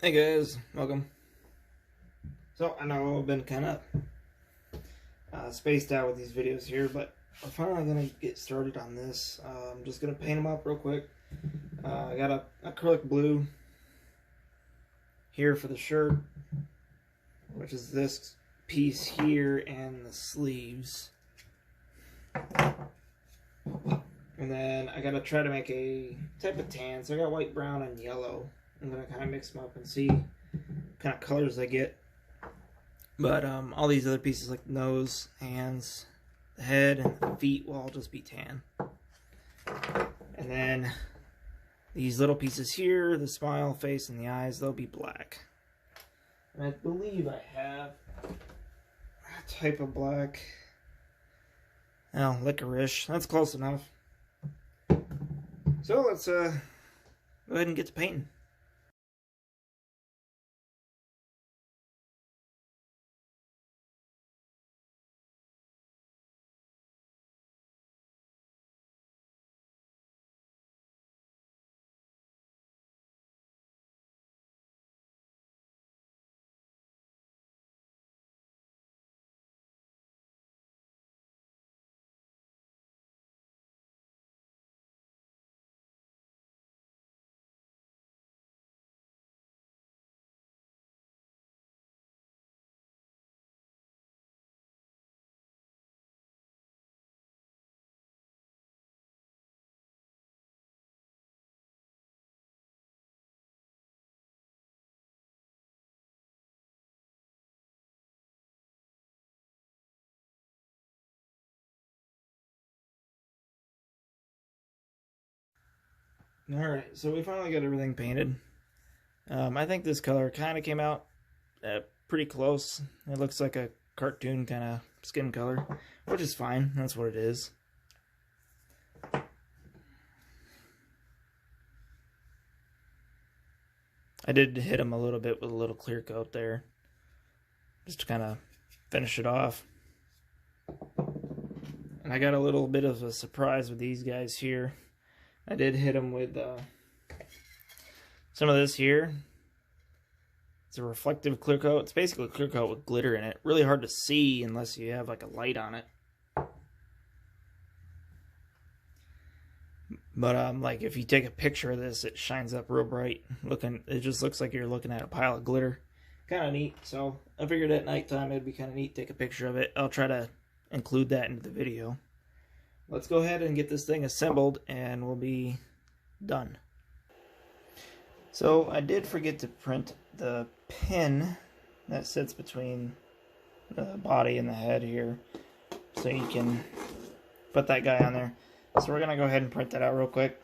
Hey guys, welcome. So I know I've been kind of spaced out with these videos here, but I'm finally gonna get started on this. I'm just gonna paint them up real quick. I got a acrylic blue here for the shirt, which is this piece here and the sleeves. And then I gotta try to make a type of tan. So I got white, brown, and yellow. I'm gonna kind of mix them up and see what kind of colors I get. But all these other pieces like the nose, hands, the head, and the feet will all just be tan. And then these little pieces here, the smile, face, and the eyes, they'll be black. And I believe I have a type of black. Oh, licorice. That's close enough. So let's go ahead and get to painting. Alright, so we finally got everything painted. I think this color kind of came out pretty close. It looks like a cartoon kind of skin color, which is fine. That's what it is. I did hit him a little bit with a little clear coat there, just to kind of finish it off. And I got a little bit of a surprise with these guys here. I did hit them with some of this here. It's a reflective clear coat. It's basically a clear coat with glitter in it. Really hard to see unless you have like a light on it. But like if you take a picture of this, it shines up real bright. It just looks like you're looking at a pile of glitter. Kind of neat. So I figured at nighttime it'd be kind of neat to take a picture of it. I'll try to include that into the video. Let's go ahead and get this thing assembled and we'll be done. So I did forget to print the pin that sits between the body and the head here, so you can put that guy on there. So we're gonna go ahead and print that out real quick.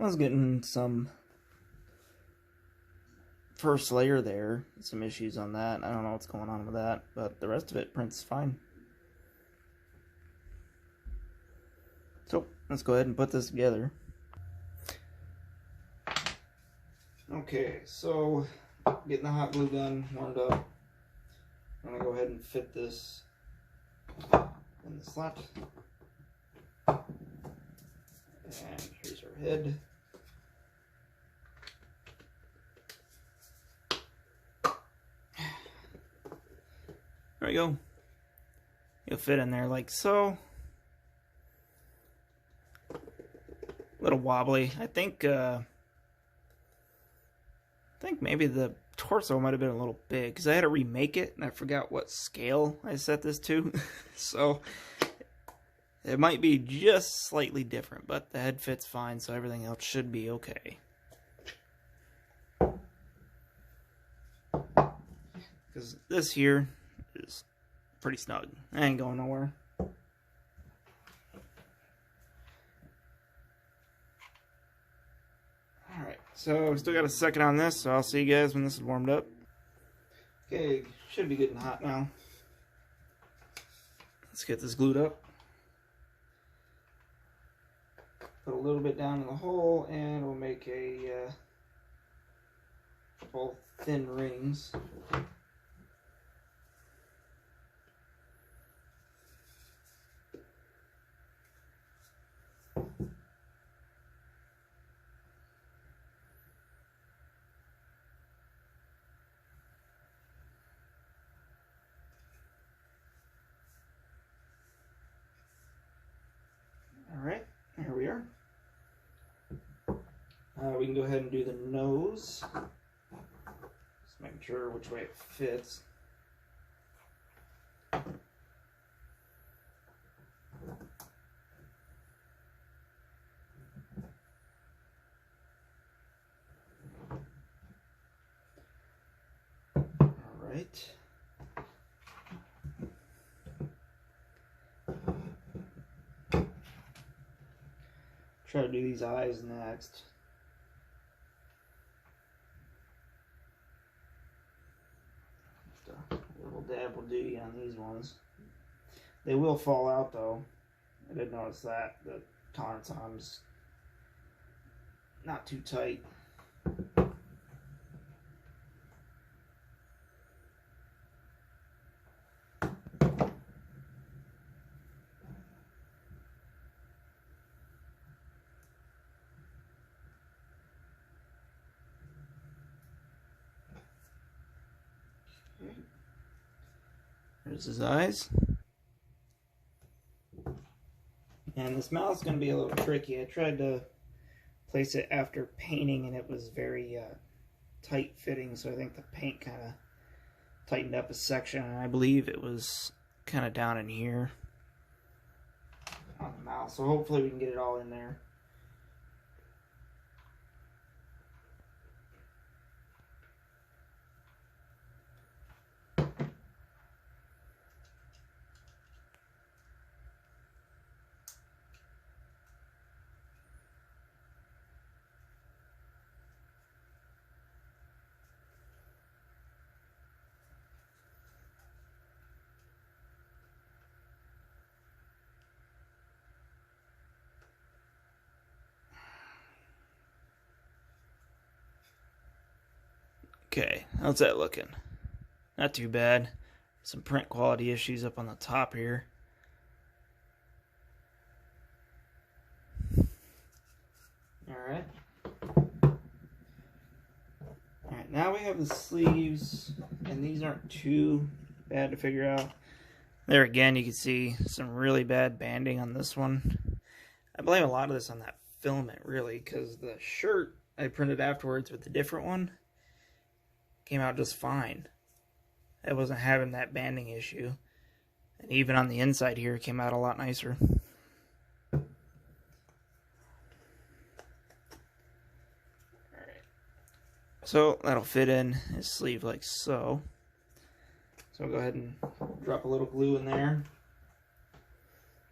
I was getting some first layer there, some issues on that. I don't know what's going on with that, but the rest of it prints fine. So let's go ahead and put this together. Okay, so getting the hot glue gun warmed up. I'm gonna go ahead and fit this in the slot. And here's our head. There we go. You'll fit in there like so. A little wobbly. I think think maybe the torso might have been a little big because I had to remake it and I forgot what scale I set this to. So it might be just slightly different, but the head fits fine, so everything else should be okay. Because this here is pretty snug. I ain't going nowhere. Alright, so we still got a second on this, so I'll see you guys when this is warmed up. Okay, should be getting hot now. Let's get this glued up. Put a little bit down in the hole, and we'll make a couple thin rings. Alright, here we are. We can go ahead and do the nose. Just making sure which way it fits. Alright. Try to do these eyes next. Just a little dab will do you on these ones. They will fall out though. I did notice that. The tolerance on them's not too tight. There's his eyes. And this mouth's going to be a little tricky. I tried to place it after painting and it was very tight fitting, so I think the paint kind of tightened up a section, and I believe it was kind of down in here on the mouth, so hopefully we can get it all in there. Okay, how's that looking? Not too bad. Some print quality issues up on the top here. Alright. Alright, now we have the sleeves, and these aren't too bad to figure out. There again, you can see some really bad banding on this one. I blame a lot of this on that filament, really, because the shirt I printed afterwards with the different one came out just fine. I wasn't having that banding issue. And even on the inside here, it came out a lot nicer. Alright. So that'll fit in his sleeve like so. So I'll go ahead and drop a little glue in there.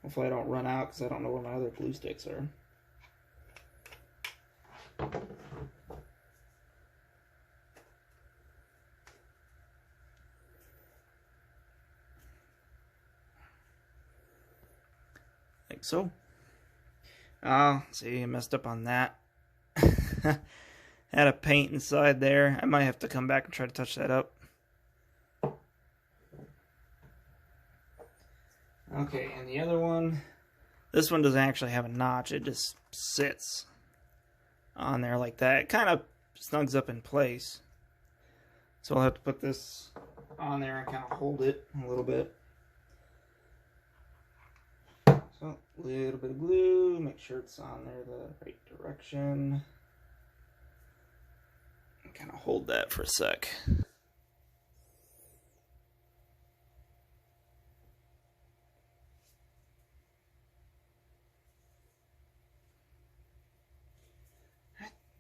Hopefully I don't run out because I don't know where my other glue sticks are. Like so. See, I messed up on that. Had a paint inside there. I might have to come back and try to touch that up. Okay, and the other one, this one doesn't actually have a notch. It just sits on there like that. It kind of snugs up in place. So I'll have to put this on there and kind of hold it a little bit. So, a little bit of glue, make sure it's on there the right direction. Kind of hold that for a sec.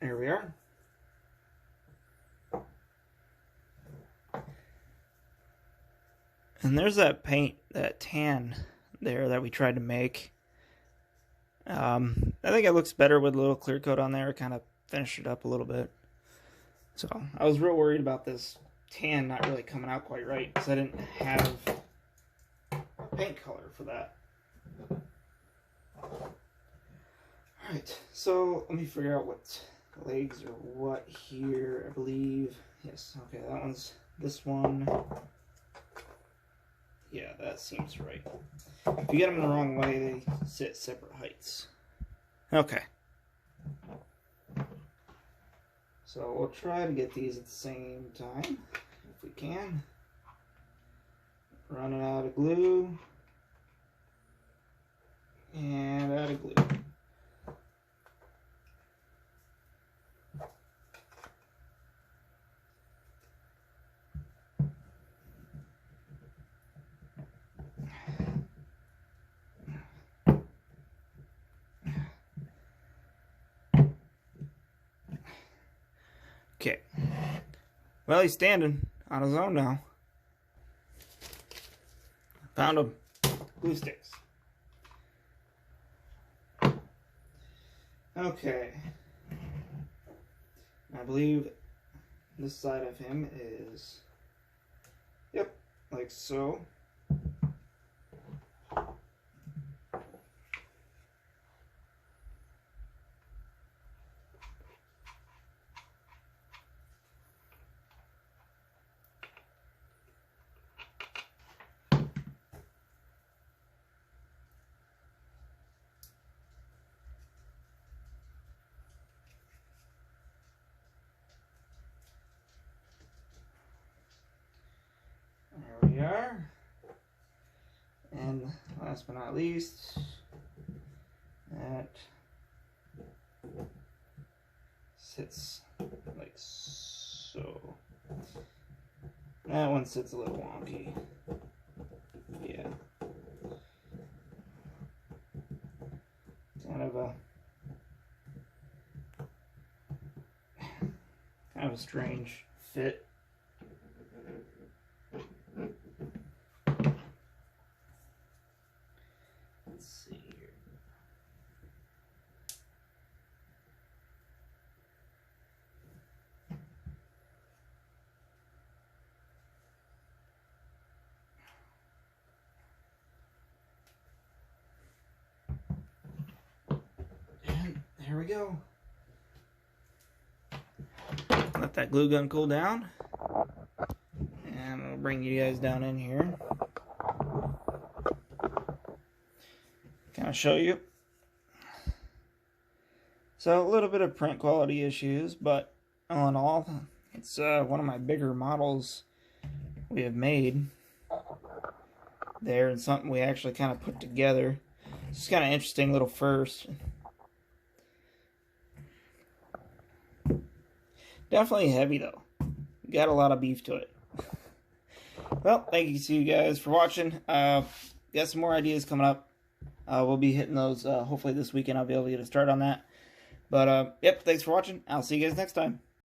There we are. And there's that paint, that tan there that we tried to make. I think it looks better with a little clear coat on there. Kind of finished it up a little bit. So I was real worried about this tan not really coming out quite right because I didn't have a paint color for that. Alright, so let me figure out what legs or what here. I believe, yes, okay, that one's this one. Yeah, that seems right. If you get them the wrong way, they sit separate heights. Okay. So we'll try to get these at the same time, if we can. Running out of glue. And out of glue. Okay. Well, he's standing on his own now. Found him. Glue sticks. Okay. I believe this side of him is, yep, like so. There we are. And last but not least, that sits like so. That one sits a little wonky. Yeah. Kind of a strange fit. Let's see here. And there we go. Let that glue gun cool down. And I'll bring you guys down in here. Kind of show you. So a little bit of print quality issues, but all in all, it's one of my bigger models we have made there, and something we actually kind of put together. It's kind of interesting little first. Definitely heavy though. Got a lot of beef to it. Well, thank you to you guys for watching. Got some more ideas coming up. We'll be hitting those hopefully this weekend. I'll be able to get a start on that. But yep, thanks for watching. I'll see you guys next time.